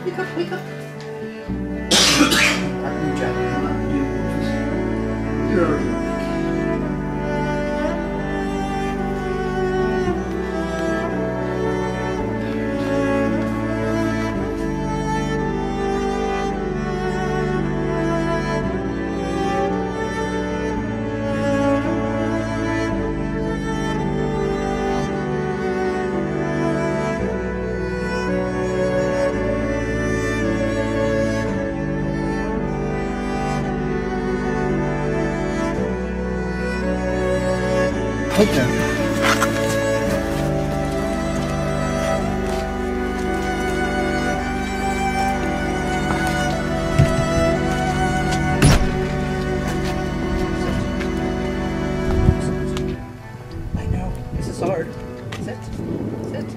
Wake up, wake up. Okay. I know, this is hard. Sit, sit.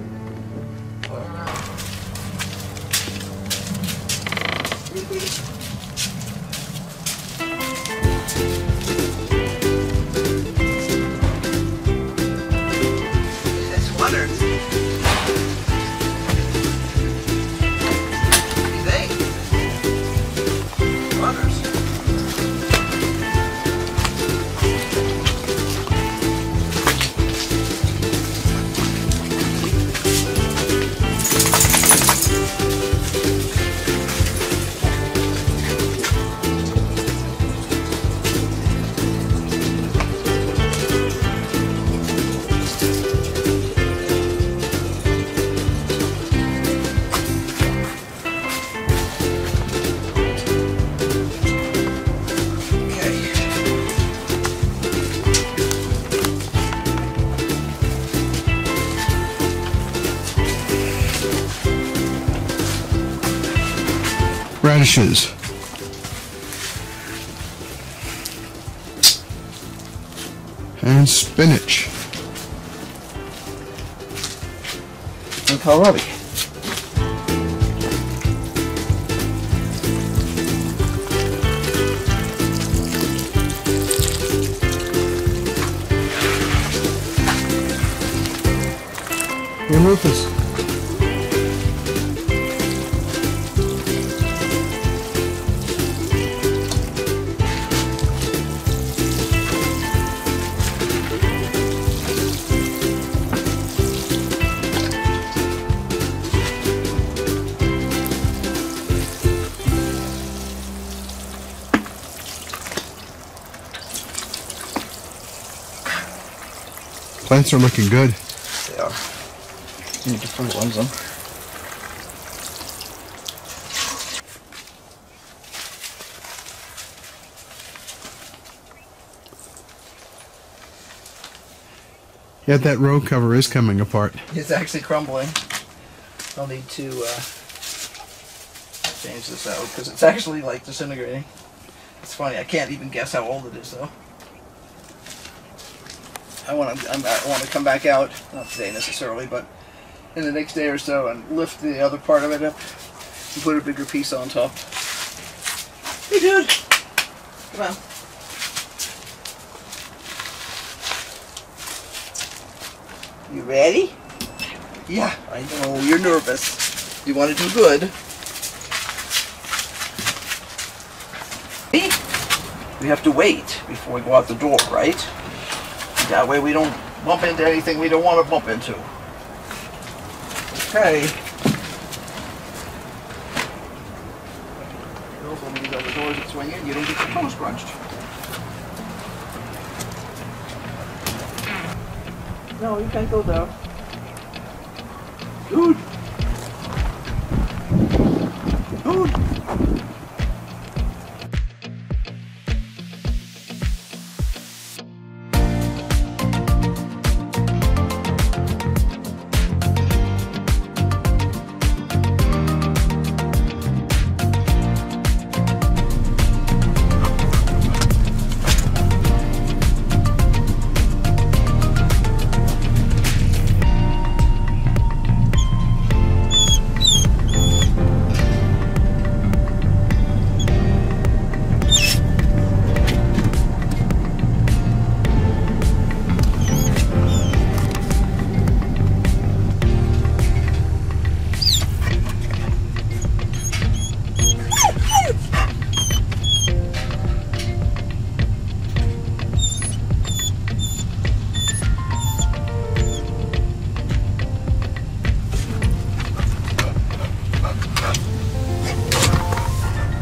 Water. What do you think? Waters. Radishes. And spinach. And kohlrabi. And Rufus. Plants are looking good. They are. You need to fertilize them. Yeah, that row cover is coming apart. It's actually crumbling. I'll need to change this out because it's actually like disintegrating. It's funny, I can't even guess how old it is though. I want to come back out, not today necessarily, but in the next day or so, and lift the other part of it up and put a bigger piece on top. Hey, dude, come on. You ready? Yeah, I know you're nervous. You want to do good. We have to wait before we go out the door, right? That way we don't bump into anything we don't want to bump into. Okay. Also, when these other doors that swing in, you don't get your toes crunched. No, you can't go there. Dude! Dude!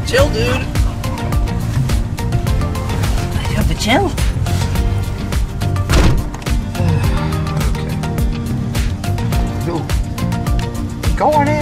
Chill, dude. You have to chill. Okay. Go on in.